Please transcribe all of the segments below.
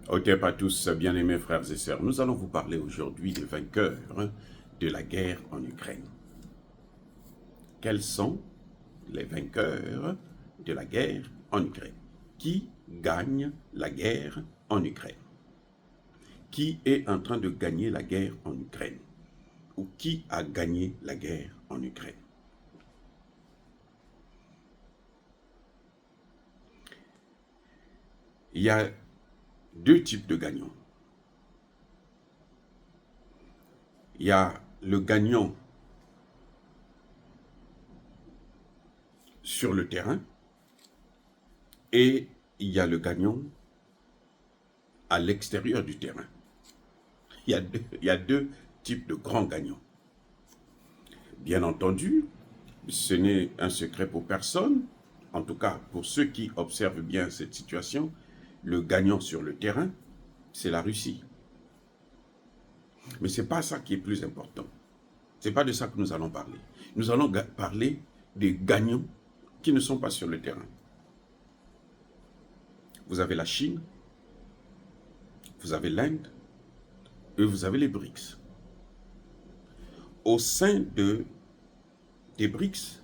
Au TEP à tous, bien-aimés frères et sœurs, nous allons vous parler aujourd'hui des vainqueurs de la guerre en Ukraine. Quels sont les vainqueurs de la guerre en Ukraine? Qui gagne la guerre en Ukraine? Qui est en train de gagner la guerre en Ukraine? Ou qui a gagné la guerre en Ukraine? Il y a deux types de gagnants. Il y a le gagnant sur le terrain et il y a le gagnant à l'extérieur du terrain. Il y a deux types de grands gagnants. Bien entendu, ce n'est un secret pour personne, en tout cas pour ceux qui observent bien cette situation, le gagnant sur le terrain, c'est la Russie. Mais ce n'est pas ça qui est plus important. Ce n'est pas de ça que nous allons parler. Nous allons parler des gagnants qui ne sont pas sur le terrain. Vous avez la Chine, vous avez l'Inde et vous avez les BRICS. Au sein des BRICS,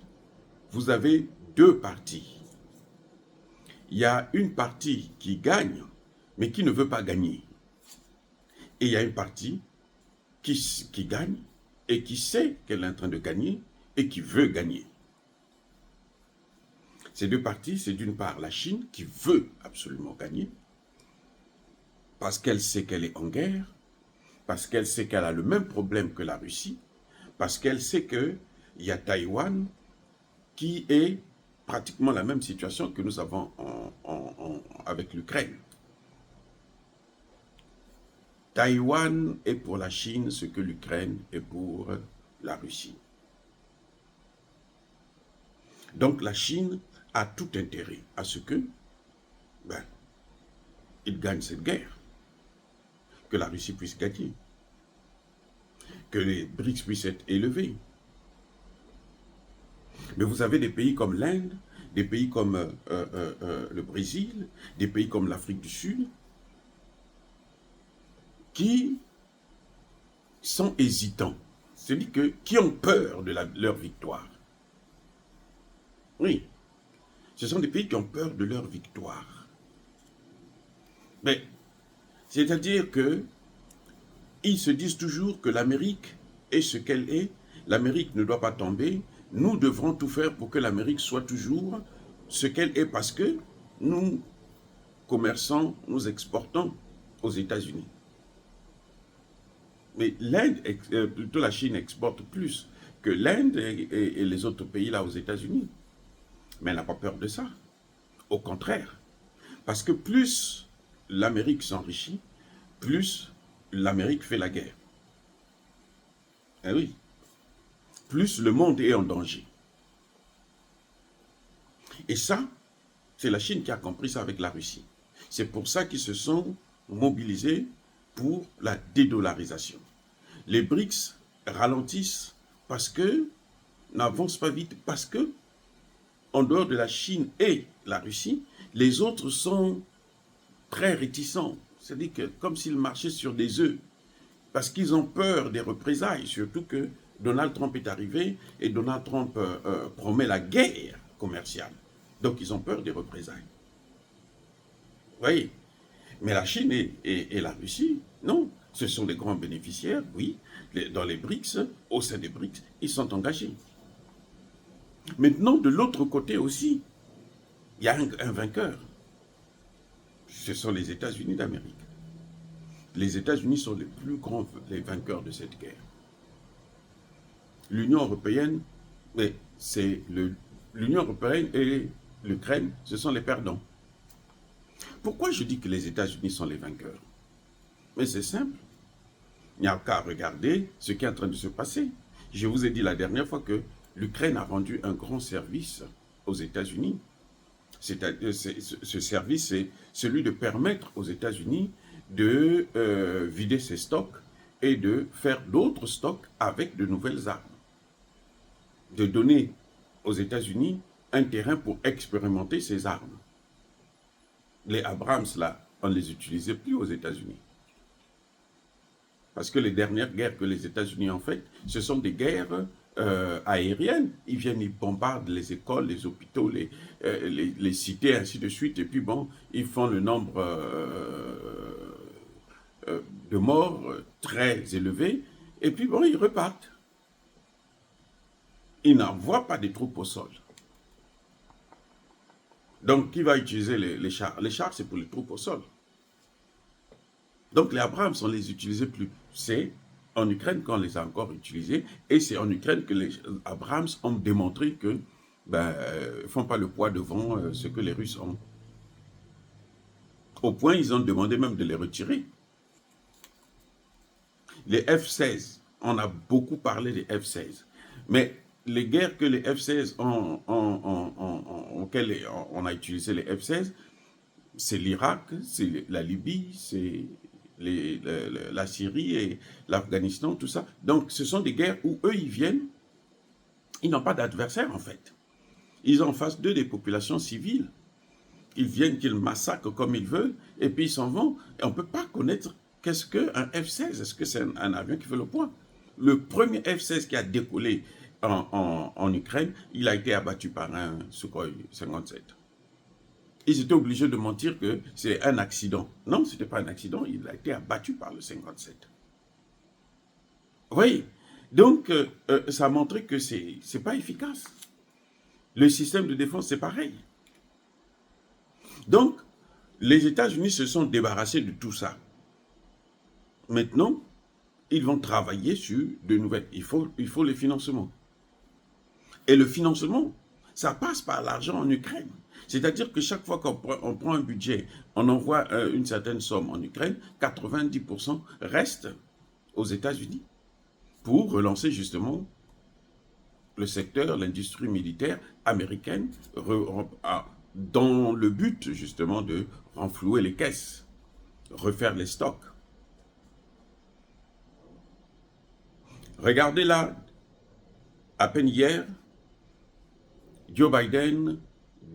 vous avez deux parties. Il y a une partie qui gagne, mais qui ne veut pas gagner. Et il y a une partie qui gagne et qui sait qu'elle est en train de gagner et qui veut gagner. Ces deux parties, c'est d'une part la Chine qui veut absolument gagner, parce qu'elle sait qu'elle est en guerre, parce qu'elle sait qu'elle a le même problème que la Russie, parce qu'elle sait qu'il y a Taïwan qui est pratiquement la même situation que nous avons avec l'Ukraine. Taïwan est pour la Chine ce que l'Ukraine est pour la Russie. Donc la Chine a tout intérêt à ce que il gagne cette guerre, que la Russie puisse gagner, que les BRICS puissent être élevés. Mais vous avez des pays comme l'Inde, des pays comme le Brésil, des pays comme l'Afrique du Sud, qui sont hésitants, c'est-à-dire qui ont peur de leur victoire. Oui, ce sont des pays qui ont peur de leur victoire. Mais, c'est-à-dire qu'ils se disent toujours que l'Amérique est ce qu'elle est, l'Amérique ne doit pas tomber, nous devrons tout faire pour que l'Amérique soit toujours ce qu'elle est parce que nous commerçons, nous exportons aux États-Unis. Mais l'Inde, plutôt la Chine exporte plus que l'Inde et les autres pays là aux États-Unis. Mais elle n'a pas peur de ça. Au contraire. Parce que plus l'Amérique s'enrichit, plus l'Amérique fait la guerre. Eh oui. Plus le monde est en danger. Et ça, c'est la Chine qui a compris ça avec la Russie. C'est pour ça qu'ils se sont mobilisés pour la dédollarisation. Les BRICS ralentissent parce que n'avancent pas vite, parce que en dehors de la Chine et la Russie, les autres sont très réticents. C'est-à-dire que comme s'ils marchaient sur des œufs, parce qu'ils ont peur des représailles, surtout que Donald Trump est arrivé et Donald Trump promet la guerre commerciale. Donc ils ont peur des représailles. Vous voyez? Mais la Chine et la Russie, non. Ce sont des grands bénéficiaires, oui. Dans les BRICS, au sein des BRICS, ils sont engagés. Maintenant, de l'autre côté aussi, il y a un vainqueur. Ce sont les États-Unis d'Amérique. Les États-Unis sont les plus grands vainqueurs de cette guerre. L'Union européenne, l'Union européenne et l'Ukraine, ce sont les perdants. Pourquoi je dis que les États-Unis sont les vainqueurs? Mais c'est simple. Il n'y a qu'à regarder ce qui est en train de se passer. Je vous ai dit la dernière fois que l'Ukraine a rendu un grand service aux États-Unis. Ce service, c'est celui de permettre aux États-Unis de vider ses stocks et de faire d'autres stocks avec de nouvelles armes. De donner aux États-Unis un terrain pour expérimenter ces armes. Les Abrams, là, on ne les utilisait plus aux États-Unis. Parce que les dernières guerres que les États-Unis ont faites, ce sont des guerres aériennes. Ils viennent, ils bombardent les écoles, les hôpitaux, les cités, ainsi de suite. Et puis bon, ils font le nombre de morts très élevé. Et puis bon, ils repartent. Ils n'envoient pas des troupes au sol. Donc, qui va utiliser les chars? Les chars, c'est pour les troupes au sol. Donc, les Abrams, on ne les utilise plus. C'est en Ukraine qu'on les a encore utilisés. Et c'est en Ukraine que les Abrams ont démontré que ne font pas le poids devant ce que les Russes ont. Au point, ils ont demandé même de les retirer. Les F-16, on a beaucoup parlé des F-16. Mais les guerres que les F-16 auxquelles on a utilisé les F-16, c'est l'Irak, c'est la Libye, c'est la Syrie et l'Afghanistan, tout ça. Donc, ce sont des guerres où eux, ils viennent, ils n'ont pas d'adversaire, en fait. Ils ont en face d'eux des populations civiles. Ils viennent, qu'ils massacrent comme ils veulent, et puis ils s'en vont. Et on ne peut pas connaître qu'est-ce qu'un F-16. Est-ce que c'est un avion qui fait le poids? Le premier F-16 qui a décollé en Ukraine, il a été abattu par un Sukhoi 57. Ils étaient obligés de mentir que c'est un accident. Non, ce n'était pas un accident, il a été abattu par le 57. Vous voyez? Donc, ça a montré que ce n'est pas efficace. Le système de défense, c'est pareil. Donc, les États-Unis se sont débarrassés de tout ça. Maintenant, ils vont travailler sur de nouvelles. Il faut le financement. Et le financement, ça passe par l'argent en Ukraine. C'est-à-dire que chaque fois qu'on prend un budget, on envoie une certaine somme en Ukraine, 90% reste aux États-Unis pour relancer justement le secteur, l'industrie militaire américaine, dans le but justement de renflouer les caisses, refaire les stocks. Regardez là, à peine hier, Joe Biden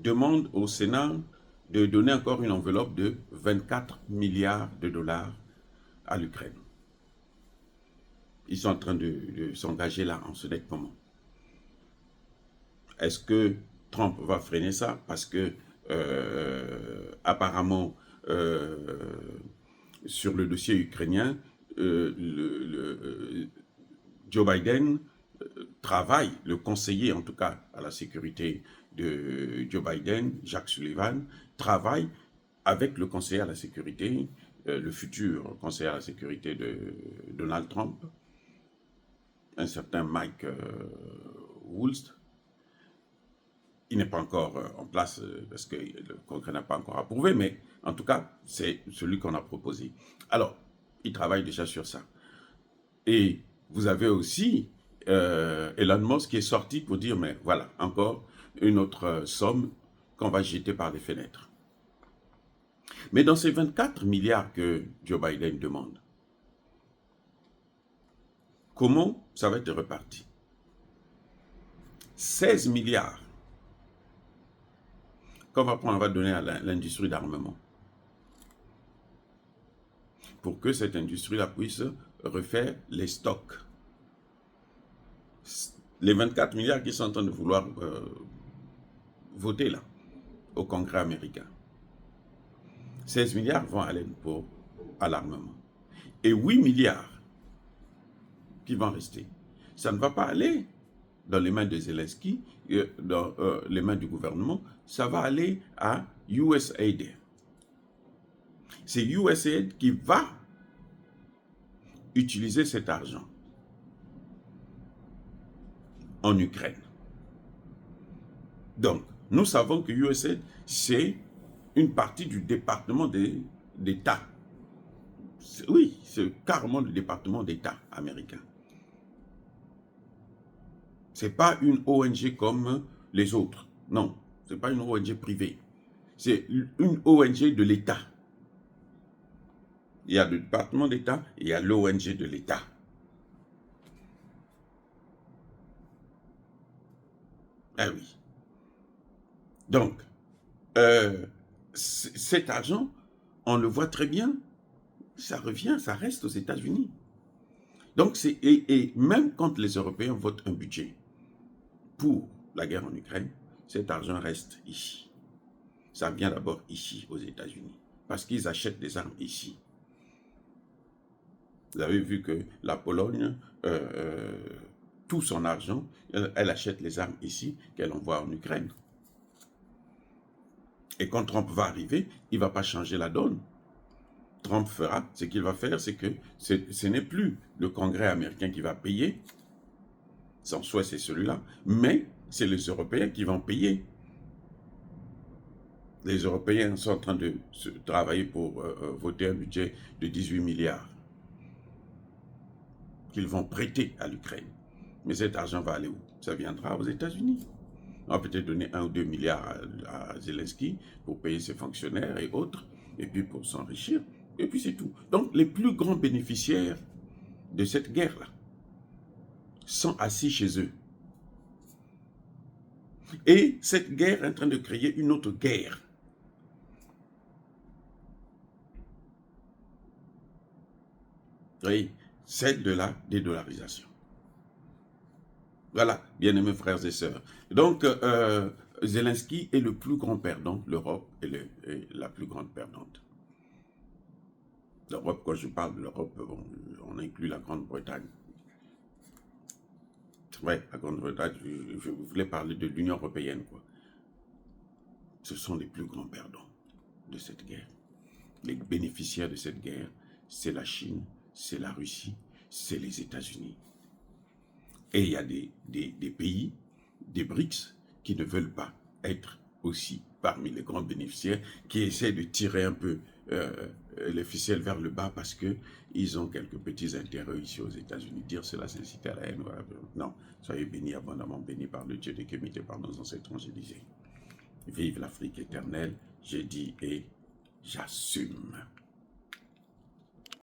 demande au Sénat de donner encore une enveloppe de 24 milliards de dollars à l'Ukraine. Ils sont en train de s'engager là en ce moment. Est-ce que Trump va freiner ça? Parce que apparemment, sur le dossier ukrainien, Joe Biden travaille, le conseiller en tout cas à la sécurité de Joe Biden, Jack Sullivan, travaille avec le conseiller à la sécurité, le futur conseiller à la sécurité de Donald Trump, un certain Mike Waltz. Il n'est pas encore en place parce que le Congrès n'a pas encore approuvé, mais en tout cas, c'est celui qu'on a proposé. Alors, il travaille déjà sur ça. Et vous avez aussi Elon Musk qui est sorti pour dire, mais voilà, encore une autre somme qu'on va jeter par les fenêtres. Mais dans ces 24 milliards que Joe Biden demande, comment ça va être reparti? 16 milliards qu'on va prendre, on va donner à l'industrie d'armement pour que cette industrie-là puisse refaire les stocks. Les 24 milliards qui sont en train de vouloir voter là, au Congrès américain. 16 milliards vont aller à l'armement. Et 8 milliards qui vont rester. Ça ne va pas aller dans les mains de Zelensky, dans les mains du gouvernement, ça va aller à USAID. C'est USAID qui va utiliser cet argent en Ukraine. Donc, nous savons que USAID, c'est une partie du département d'État. Oui, c'est carrément le département d'État américain. Ce n'est pas une ONG comme les autres. Non, ce n'est pas une ONG privée. C'est une ONG de l'État. Il y a le département d'État et il y a l'ONG de l'État. Ah oui. Donc, cet argent on le voit très bien, ça revient, ça reste aux États-Unis. Donc, et même quand les Européens votent un budget pour la guerre en Ukraine, cet argent reste ici. Ça vient d'abord ici, aux États-Unis, parce qu'ils achètent des armes ici. Vous avez vu que la Pologne, tout son argent, elle achète les armes ici qu'elle envoie en Ukraine. Et quand Trump va arriver, il ne va pas changer la donne. Trump fera, ce qu'il va faire, c'est que ce n'est plus le Congrès américain qui va payer, son souhait c'est celui-là, mais c'est les Européens qui vont payer. Les Européens sont en train de travailler pour voter un budget de 18 milliards qu'ils vont prêter à l'Ukraine. Mais cet argent va aller où? Ça viendra aux États-Unis. On va peut-être donner 1 ou 2 milliards à Zelensky pour payer ses fonctionnaires et autres, et puis pour s'enrichir, et puis c'est tout. Donc les plus grands bénéficiaires de cette guerre-là sont assis chez eux. Et cette guerre est en train de créer une autre guerre. Oui, celle de la dédollarisation. Voilà, bien-aimés frères et sœurs. Donc, Zelensky est le plus grand perdant, l'Europe est la plus grande perdante. L'Europe, quand je parle de l'Europe, on inclut la Grande-Bretagne. Oui, la Grande-Bretagne, je voulais parler de l'Union européenne, quoi. Ce sont les plus grands perdants de cette guerre. Les bénéficiaires de cette guerre, c'est la Chine, c'est la Russie, c'est les États-Unis. Et il y a des pays, des BRICS, qui ne veulent pas être aussi parmi les grands bénéficiaires, qui essaient de tirer un peu les ficelles vers le bas parce qu'ils ont quelques petits intérêts ici aux États-Unis. Dire cela, c'est inciter à la haine. Non, soyez bénis, abondamment bénis par le Dieu de Kémité, par nos ancêtres, je disais. Vive l'Afrique éternelle, j'ai dit et j'assume.